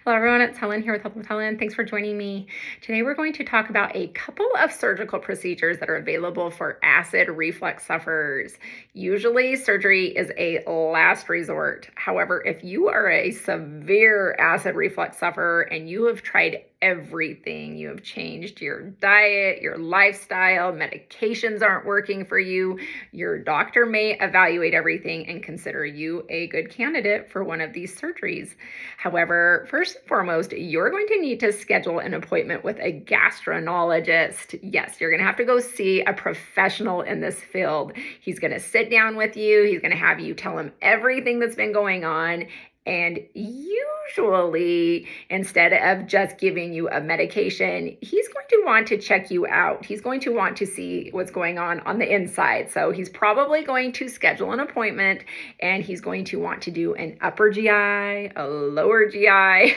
Hello everyone, it's Helen here with Help with Helen. Thanks for joining me. Today we're going to talk about a couple of surgical procedures that are available for acid reflux sufferers. Usually surgery is a last resort. However, if you are a severe acid reflux sufferer and you have tried everything, you have changed your diet, your lifestyle, medications aren't working for you, your doctor may evaluate everything and consider you a good candidate for one of these surgeries. However, first and foremost, you're going to need to schedule an appointment with a gastroenterologist. Yes, you're going to have to go see a professional in this field. He's going to sit down with you. He's going to have you tell him everything that's been going on. And usually, instead of just giving you a medication, he's going to want to check you out. He's going to want to see what's going on the inside. So he's probably going to schedule an appointment and he's going to want to do an upper GI, a lower GI.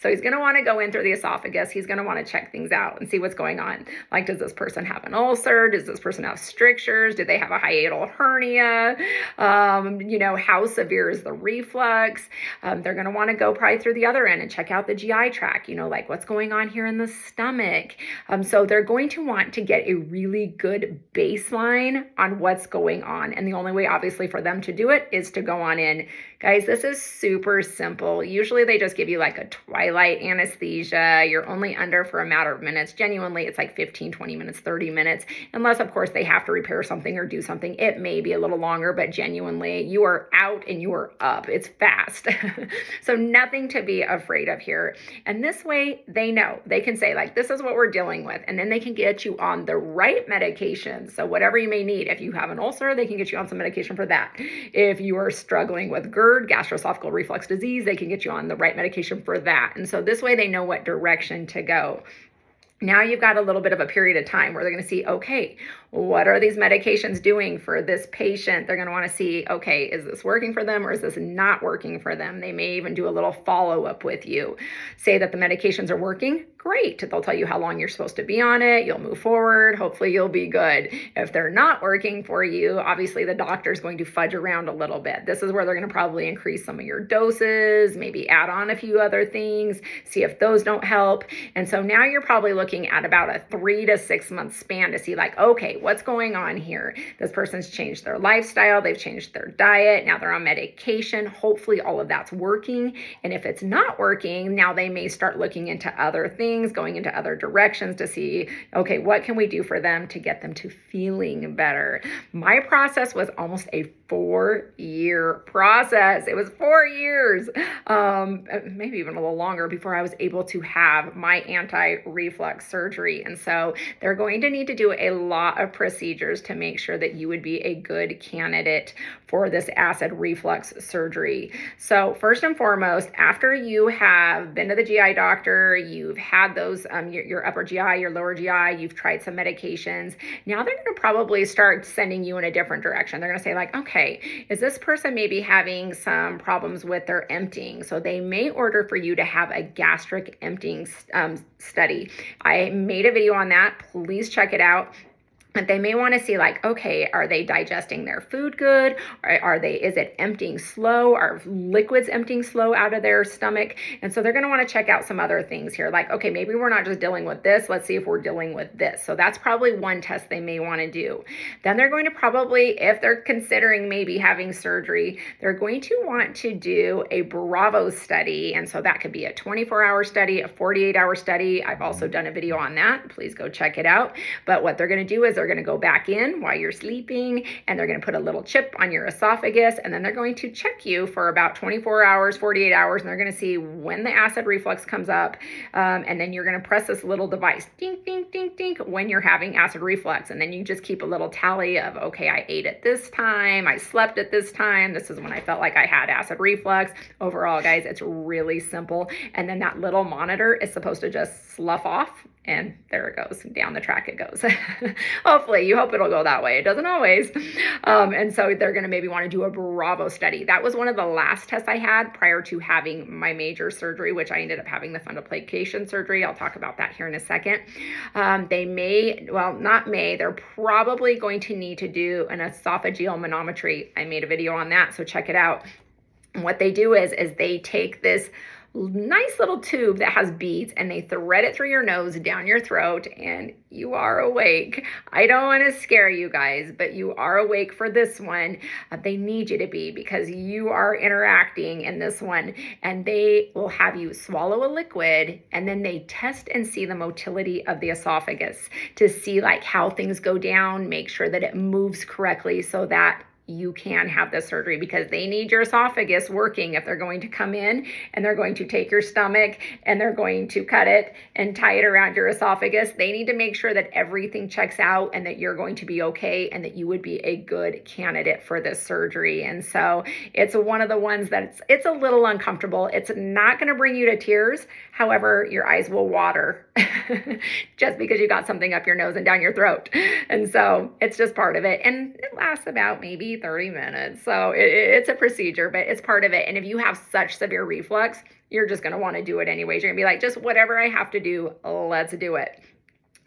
So he's going to want to go in through the esophagus. He's going to want to check things out and see what's going on. Like, does this person have an ulcer? Does this person have strictures? Do they have a hiatal hernia? How severe is the reflux? They're going to want to go probably through the other end and check out the GI tract, like what's going on here in the stomach. So they're going to want to get a really good baseline on what's going on. And the only way, obviously, for them to do it is to go on in. Guys, this is super simple. Usually they just give you like a twilight anesthesia. You're only under for a matter of minutes. Genuinely, it's like 15, 20 minutes, 30 minutes. Unless, of course, they have to repair something or do something. It may be a little longer, but genuinely, you are out and you are up. It's fast. So nothing to be afraid of here. And this way, they know. They can say, like, this is what we're dealing with. And then they can get you on the right medication. So whatever you may need. If you have an ulcer, they can get you on some medication for that. If you are struggling with GERD, gastroesophageal reflux disease, they can get you on the right medication for that. And so this way they know what direction to go. Now you've got a little bit of a period of time where they're going to see, okay, what are these medications doing for this patient? They're going to want to see, okay, is this working for them or is this not working for them? They may even do a little follow-up with you. Say that the medications are working, great. They'll tell you how long you're supposed to be on it. You'll move forward. Hopefully you'll be good. If they're not working for you, obviously the doctor's going to fudge around a little bit. This is where they're going to probably increase some of your doses, maybe add on a few other things, see if those don't help. And so now you're probably looking at about a 3 to 6 month span to see, like, okay, what's going on here? This person's changed their lifestyle. They've changed their diet. Now they're on medication. Hopefully all of that's working. And if it's not working, now they may start looking into other things, going into other directions to see, okay, what can we do for them to get them to feeling better? My process was almost a 4-year process. It was 4 years, maybe even a little longer before I was able to have my anti-reflux surgery. And so they're going to need to do a lot of procedures to make sure that you would be a good candidate for this acid reflux surgery. So first and foremost, after you have been to the GI doctor, you've had those, your upper GI, your lower GI, you've tried some medications. Now they're going to probably start sending you in a different direction. They're going to say, like, okay, is this person maybe having some problems with their emptying? So they may order for you to have a gastric emptying study. I made a video on that. Please check it out. But they may want to see, like, okay, are they digesting their food good? Is it emptying slow? Are liquids emptying slow out of their stomach? And so they're going to want to check out some other things here. Like, okay, maybe we're not just dealing with this. Let's see if we're dealing with this. So that's probably one test they may want to do. Then they're going to probably, if they're considering maybe having surgery, they're going to want to do a Bravo study. And so that could be a 24-hour study, a 48-hour study. I've also done a video on that. Please go check it out. But what they're going to do is they're going to go back in while you're sleeping and they're going to put a little chip on your esophagus and then they're going to check you for about 24 hours, 48 hours, and they're going to see when the acid reflux comes up. And then you're going to press this little device, ding, ding, ding, ding, when you're having acid reflux. And then you just keep a little tally of, okay, I ate at this time, I slept at this time, this is when I felt like I had acid reflux. Overall, guys, it's really simple. And then that little monitor is supposed to just slough off. And there it goes, down the track it goes. Hopefully, you hope it'll go that way. It doesn't always. And so they're going to maybe want to do a Bravo study. That was one of the last tests I had prior to having my major surgery, which I ended up having the fundoplication surgery. I'll talk about that here in a second. They're probably going to need to do an esophageal manometry. I made a video on that, so check it out. And what they do is they take this nice little tube that has beads, and they thread it through your nose, down your throat, and you are awake. I don't want to scare you guys, but you are awake for this one. They need you to be, because you are interacting in this one, and they will have you swallow a liquid, and then they test and see the motility of the esophagus to see like how things go down, make sure that it moves correctly so that you can have this surgery, because they need your esophagus working if they're going to come in and they're going to take your stomach and they're going to cut it and tie it around your esophagus. They need to make sure that everything checks out and that you're going to be okay and that you would be a good candidate for this surgery. And so it's one of the ones that it's a little uncomfortable. It's not going to bring you to tears. However, your eyes will water just because you got something up your nose and down your throat. And so it's just part of it. And it lasts about maybe 30 minutes. So it's a procedure, but it's part of it. And if you have such severe reflux, you're just going to want to do it anyways. You're going to be like, just whatever I have to do, let's do it.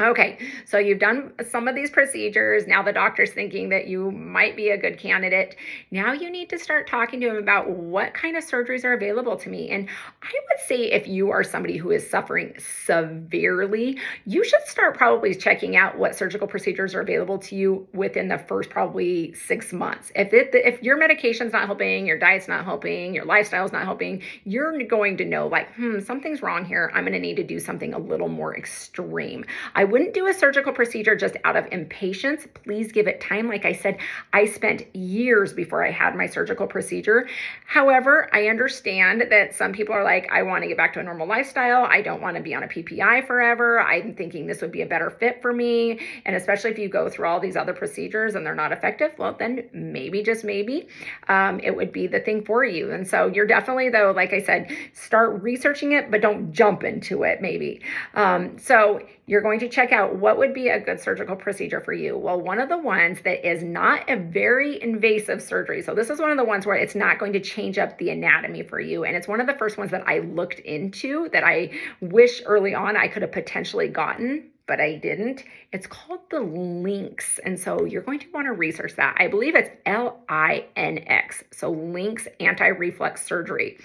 Okay, so you've done some of these procedures. Now the doctor's thinking that you might be a good candidate. Now you need to start talking to him about what kind of surgeries are available to me. And I would say if you are somebody who is suffering severely, you should start probably checking out what surgical procedures are available to you within the first probably 6 months. If your medication's not helping, your diet's not helping, your lifestyle's not helping, you're going to know like, something's wrong here. I'm going to need to do something a little more extreme. I wouldn't do a surgical procedure just out of impatience. Please give it time. Like I said, I spent years before I had my surgical procedure. However, I understand that some people are like, I want to get back to a normal lifestyle. I don't want to be on a PPI forever. I'm thinking this would be a better fit for me. And especially if you go through all these other procedures and they're not effective, well, then maybe, just maybe, it would be the thing for you. And so you're definitely, though, like I said, start researching it, but don't jump into it maybe. So you're going to check out what would be a good surgical procedure for you. Well, one of the ones that is not a very invasive surgery. So this is one of the ones where it's not going to change up the anatomy for you. And it's one of the first ones that I looked into that I wish early on I could have potentially gotten, but I didn't. It's called the LINX. And so you're going to want to research that. I believe it's LINX. So LINX anti-reflux surgery.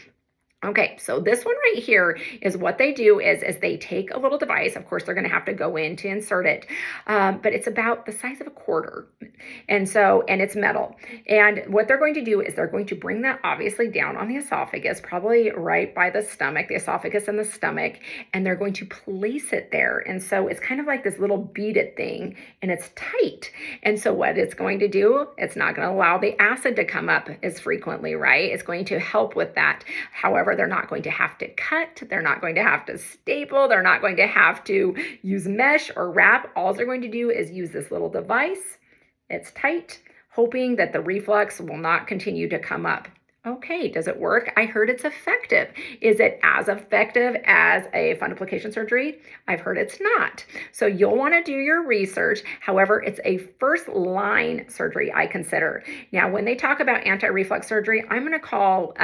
Okay, so this one right here is what they do is they take a little device. Of course, they're going to have to go in to insert it, but it's about the size of a quarter. And it's metal. And what they're going to do is they're going to bring that obviously down on the esophagus, probably right by the stomach, the esophagus and the stomach, and they're going to place it there. And so it's kind of like this little beaded thing, and it's tight. And so what it's going to do, it's not going to allow the acid to come up as frequently, right? It's going to help with that. However, they're not going to have to cut. They're not going to have to staple. They're not going to have to use mesh or wrap. All they're going to do is use this little device. It's tight, hoping that the reflux will not continue to come up. Okay, does it work? I heard it's effective. Is it as effective as a fundoplication surgery? I've heard it's not. So you'll want to do your research. However, it's a first line surgery, I consider. Now, when they talk about anti-reflux surgery, I'm going to call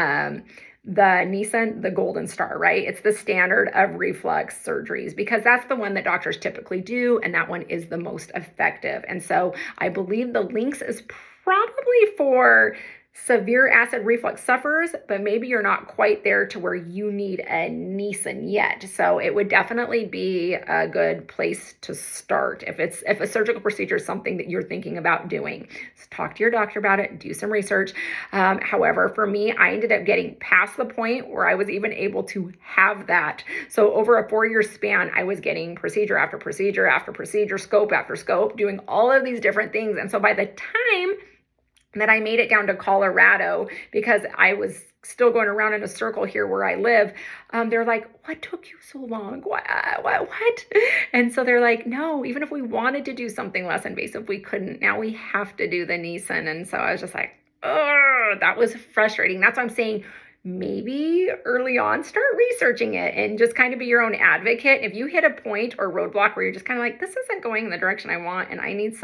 the Nissen the golden star, right? It's the standard of reflux surgeries because that's the one that doctors typically do, and that one is the most effective. And so I believe the LINX is probably for severe acid reflux sufferers, but maybe you're not quite there to where you need a Nissen yet. So it would definitely be a good place to start if a surgical procedure is something that you're thinking about doing. So talk to your doctor about it, do some research. However, for me, I ended up getting past the point where I was even able to have that. So over a 4-year span, I was getting procedure after procedure after procedure, scope after scope, doing all of these different things. And so by the time that I made it down to Colorado, because I was still going around in a circle here where I live, they're like, what took you so long? What? And so they're like, no, even if we wanted to do something less invasive, we couldn't. Now we have to do the Nissen. And so I was just like, oh, that was frustrating. That's why I'm saying maybe early on, start researching it and just kind of be your own advocate. If you hit a point or roadblock where you're just kind of like, this isn't going in the direction I want and I need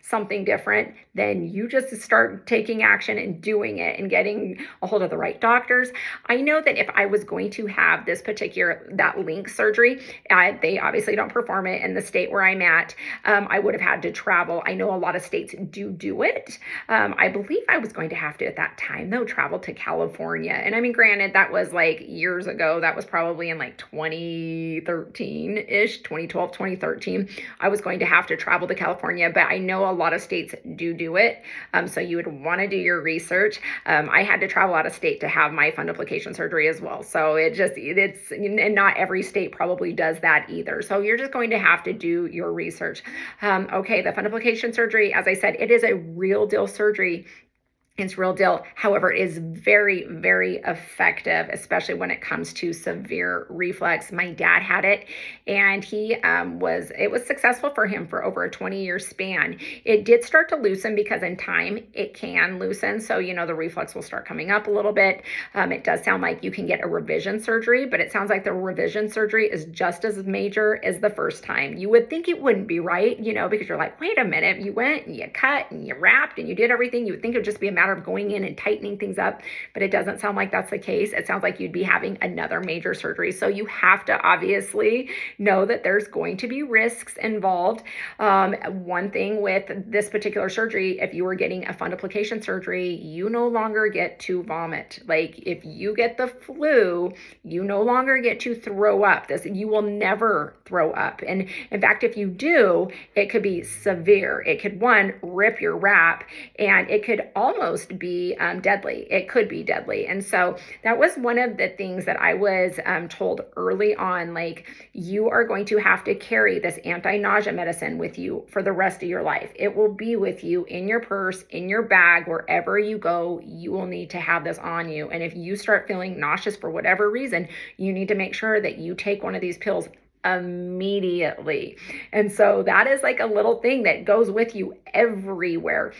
something different, then you just start taking action and doing it and getting a hold of the right doctors. I know that if I was going to have that LINX surgery, they obviously don't perform it in the state where I'm at. I would have had to travel. I know a lot of states do it. I believe I was going to have to, at that time though, travel to California. And mean, granted, that was like years ago. That was probably in like 2013-ish, 2012, 2013. I was going to have to travel to California, but I know a lot of states do it. So you would want to do your research. I had to travel out of state to have my fundoplication surgery as well. So and not every state probably does that either. So you're just going to have to do your research. Okay, the fundoplication surgery, as I said, it is a real deal surgery. It's real deal. However, it is very, very effective, especially when it comes to severe reflux. My dad had it, and it was successful for him for over a 20-year span. It did start to loosen because in time it can loosen. So, the reflux will start coming up a little bit. It does sound like you can get a revision surgery, but it sounds like the revision surgery is just as major as the first time. You would think it wouldn't be, right? Because you're like, wait a minute, you went and you cut and you wrapped and you did everything. You would think it would just be a matter of going in and tightening things up, but it doesn't sound like that's the case. It sounds like you'd be having another major surgery. So you have to obviously know that there's going to be risks involved. One thing with this particular surgery, if you were getting a fundoplication surgery, you no longer get to vomit. Like if you get the flu, you no longer get to throw up. You will never throw up. And in fact, if you do, it could be severe. It could, one, rip your wrap, and it could almost be deadly. It could be deadly. And so that was one of the things that I was told early on, like, you are going to have to carry this anti-nausea medicine with you for the rest of your life. It will be with you in your purse, in your bag, wherever you go. You will need to have this on you. And if you start feeling nauseous for whatever reason, you need to make sure that you take one of these pills immediately. And so that is like a little thing that goes with you everywhere.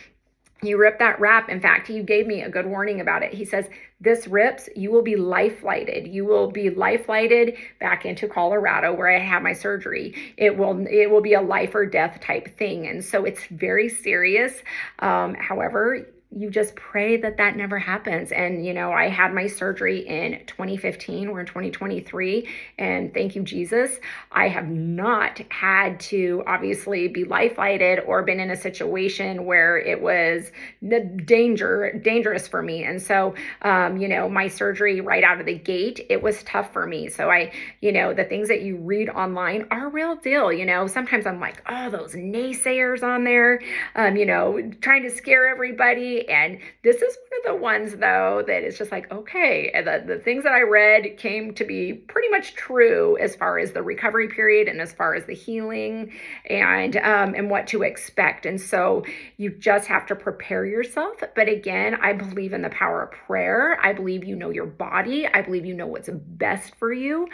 You rip that wrap. In fact, he gave me a good warning about it. He says, this rips, you will be life flighted. You will be life flighted back into Colorado where I had my surgery. It will be a life or death type thing. And so it's very serious. However, you just pray that that never happens. And, I had my surgery in 2015. We're in 2023. And thank you, Jesus. I have not had to obviously be life flighted or been in a situation where it was dangerous for me. And so, my surgery right out of the gate, it was tough for me. So the things that you read online are real deal. Sometimes I'm like, oh, those naysayers on there, trying to scare everybody. And this is one of the ones, though, that is just like, okay, the things that I read came to be pretty much true as far as the recovery period and as far as the healing and what to expect. And so you just have to prepare yourself. But again, I believe in the power of prayer. I believe you know your body. I believe you know what's best for you.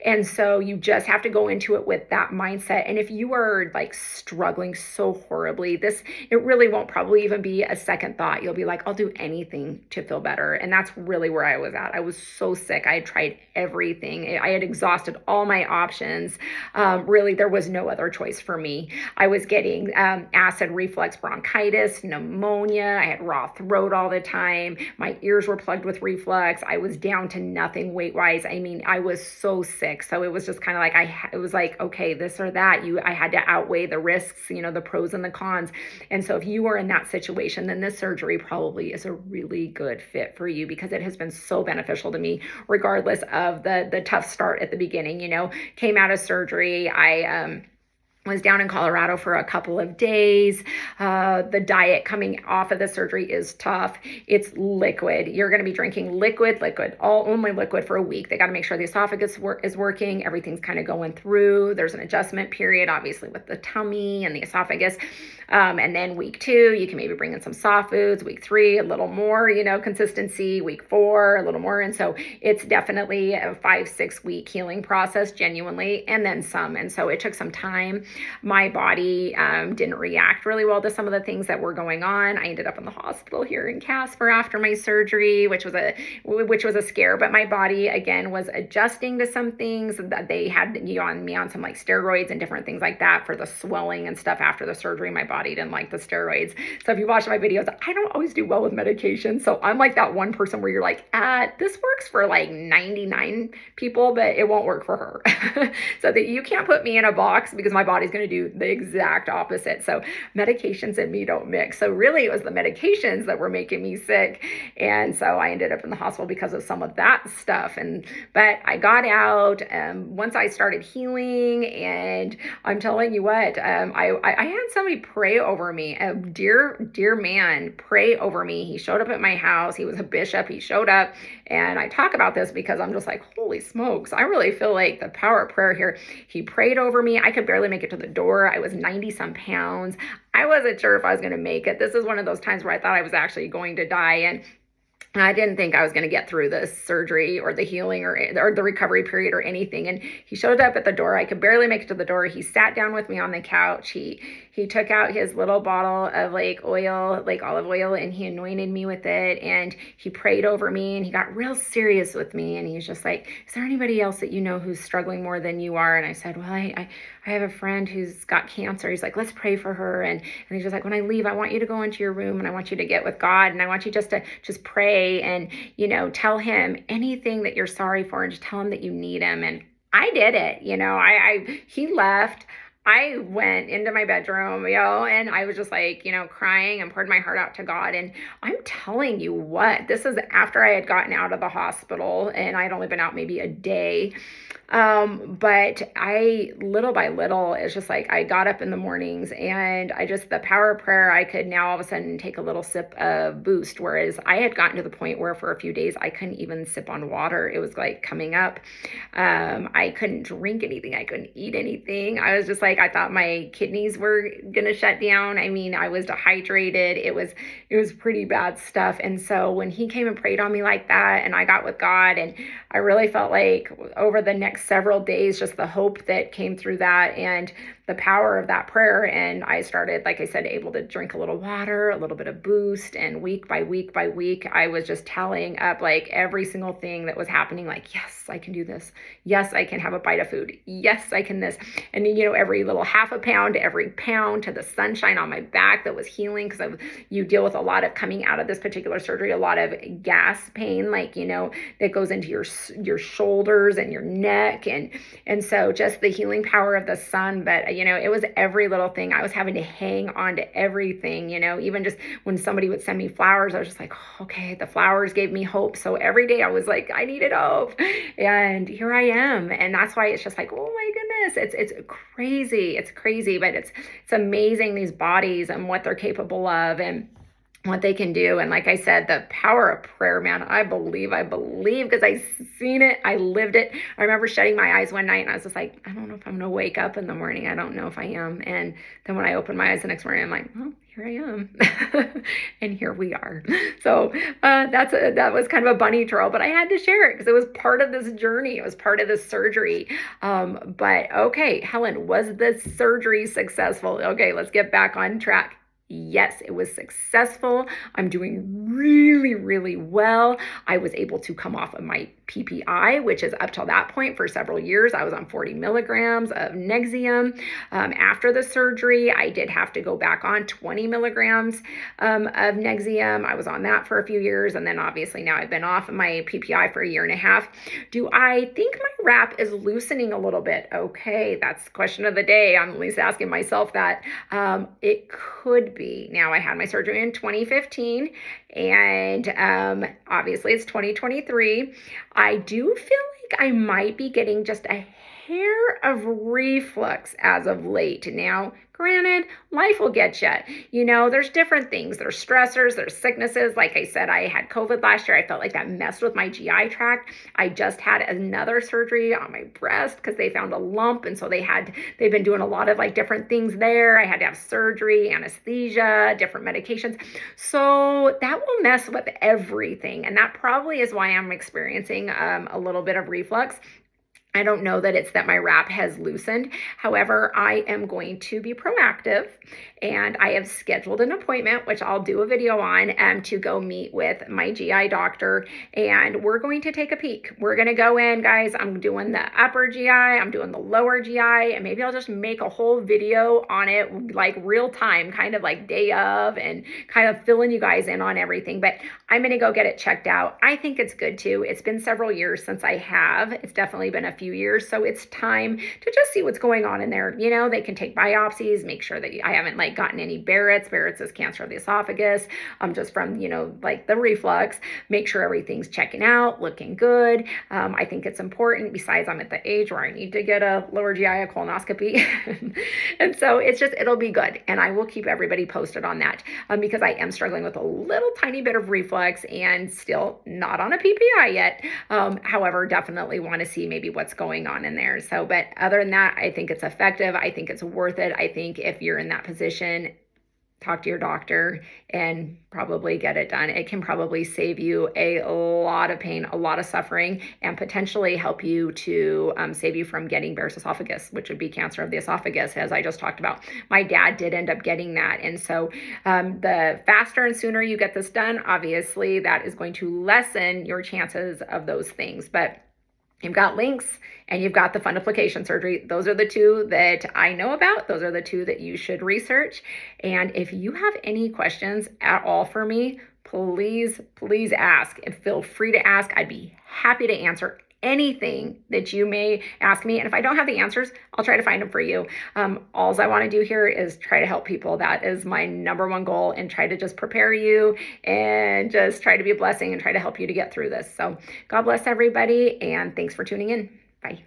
And so you just have to go into it with that mindset. And if you are like struggling so horribly, it really won't probably even be a second thought. You'll be like, I'll do anything to feel better. And that's really where I was at. I was so sick. I had tried everything. I had exhausted all my options. Really, there was no other choice for me. I was getting acid reflux bronchitis, pneumonia. I had raw throat all the time. My ears were plugged with reflux. I was down to nothing weight-wise. I mean, I was so sick. So it was just kind of like, it was like, okay, this or that. I had to outweigh the risks, the pros and the cons. And so if you are in that situation, then this surgery probably is a really good fit for you because it has been so beneficial to me, regardless of the tough start at the beginning. Came out of surgery. I was down in Colorado for a couple of days. The diet coming off of the surgery is tough. It's liquid. You're going to be drinking liquid, only liquid for a week. They got to make sure the esophagus is working. Everything's kind of going through. There's an adjustment period, obviously, with the tummy and the esophagus. And then week 2, you can maybe bring in some soft foods. Week 3, a little more, consistency. Week 4, a little more. And so it's definitely a 5-6 week healing process, genuinely, and then some. And so it took some time. My body didn't react really well to some of the things that were going on. I ended up in the hospital here in Casper after my surgery, which was a scare. But my body, again, was adjusting to some things that they had me on some like steroids and different things like that for the swelling and stuff after the surgery. My body body didn't like the steroids. So if you watch my videos, I don't always do well with medication. So I'm like that one person where you're like, this works for like 99 people, but it won't work for her. So that you can't put me in a box because my body's going to do the exact opposite. So medications and me don't mix. So really it was the medications that were making me sick. And so I ended up in the hospital because of some of that stuff. But I got out once I started healing, and I'm telling you what, I had somebody pray over me, a dear man pray over me. He showed up at my house. He was a bishop. He showed up, and I talk about this because I'm just like, holy smokes, I really feel like the power of prayer here. He prayed over me. I could barely make it to the door. I was 90 some pounds. I wasn't sure if I was going to make it. This is one of those times where I thought I was actually going to die. And I didn't think I was going to get through the surgery or the healing or the recovery period or anything. And he showed up at the door. I could barely make it to the door. He sat down with me on the couch. He took out his little bottle of like oil, like olive oil, and he anointed me with it. And he prayed over me, and he got real serious with me. And he was just like, is there anybody else that you know who's struggling more than you are? And I said, well, I have a friend who's got cancer. He's like, let's pray for her. And he's just like, when I leave, I want you to go into your room and I want you to get with God. And I want you just to pray and, tell him anything that you're sorry for and just tell him that you need him. And I did it. He left. I went into my bedroom, and I was just like, crying and poured my heart out to God. And I'm telling you what, this is after I had gotten out of the hospital, and I'd only been out maybe a day. But I, little by little, it's just like I got up in the mornings, and the power of prayer, I could now all of a sudden take a little sip of Boost, whereas I had gotten to the point where for a few days I couldn't even sip on water. It was like coming up. I couldn't drink anything. I couldn't eat anything. I was just like, I thought my kidneys were gonna shut down. I mean, I was dehydrated. It was pretty bad stuff. And so when he came and prayed on me like that, and I got with God, and I really felt like over the next several days, just the hope that came through that and the power of that prayer. And I started, like I said, able to drink a little water, a little bit of Boost, and week by week by week, I was just tallying up like every single thing that was happening. Like, yes, I can do this. Yes, I can have a bite of food. Yes, I can this. And every little half a pound, every pound to the sunshine on my back that was healing, because you deal with a lot of coming out of this particular surgery, a lot of gas pain, like, that goes into your shoulders and your neck. And so just the healing power of the sun. But, it was every little thing. I was having to hang on to everything, even just when somebody would send me flowers, I was just like, okay, the flowers gave me hope. So every day I was like, I needed hope. And here I am. And that's why it's just like, oh my goodness, it's crazy. It's crazy, but it's amazing, these bodies and what they're capable of and what they can do. And like I said, the power of prayer, man, I believe because I seen it. I lived it. I remember shutting my eyes one night and I was just like, I don't know if I'm going to wake up in the morning. I don't know if I am. And then when I opened my eyes the next morning, I'm like, well, here I am. And here we are. So that was kind of a bunny trail, but I had to share it because it was part of this journey. It was part of this surgery. But okay, Helen, was this surgery successful? Okay, let's get back on track. Yes, it was successful. I'm doing really, really well. I was able to come off of my PPI, which is up till that point for several years. I was on 40 milligrams of Nexium. After the surgery, I did have to go back on 20 milligrams of Nexium. I was on that for a few years. And then obviously now I've been off of my PPI for a year and a half. Do I think my wrap is loosening a little bit? Okay, that's the question of the day. I'm at least asking myself that. It could be. Now, I had my surgery in 2015, and obviously it's 2023. I do feel like I might be getting just a hair of reflux as of late. Now, granted, life will get you. There's different things. There's stressors, there's sicknesses. Like I said, I had COVID last year. I felt like that messed with my GI tract. I just had another surgery on my breast because they found a lump. And so they've been doing a lot of like different things there. I had to have surgery, anesthesia, different medications. So that will mess with everything. And that probably is why I'm experiencing a little bit of reflux. I don't know that it's that my wrap has loosened. However, I am going to be proactive, and I have scheduled an appointment, which I'll do a video on, to go meet with my GI doctor, and we're going to take a peek. We're going to go in, guys. I'm doing the upper GI, I'm doing the lower GI, and maybe I'll just make a whole video on it, like real time, kind of like day of, and kind of filling you guys in on everything. But I'm going to go get it checked out. I think it's good too. It's been several years since I have. It's definitely been a few years. So it's time to just see what's going on in there. You know, they can take biopsies, make sure that I haven't like gotten any Barrett's. Barrett's is cancer of the esophagus, just from, you know, like the reflux, make sure everything's checking out, looking good. I think it's important. Besides, I'm at the age where I need to get a lower GI, a colonoscopy. And so it's just, it'll be good. And I will keep everybody posted on that, because I am struggling with a little tiny bit of reflux and still not on a PPI yet. However, definitely want to see maybe what's going on in there. So, but other than that, I think it's effective. I think it's worth it. I think if you're in that position, talk to your doctor and probably get it done. It can probably save you a lot of pain, a lot of suffering, and potentially help you to save you from getting Barrett's esophagus, which would be cancer of the esophagus, as I just talked about. My dad did end up getting that. And so the faster and sooner you get this done, obviously that is going to lessen your chances of those things. But you've got links and you've got the fundoplication surgery. Those are the two that I know about. Those are the two that you should research. And if you have any questions at all for me, please ask, and feel free to ask. I'd be happy to answer anything that you may ask me. And if I don't have the answers, I'll try to find them for you. All I want to do here is try to help people. That is my number one goal, and try to just prepare you and just try to be a blessing and try to help you to get through this. So God bless everybody, and thanks for tuning in. Bye.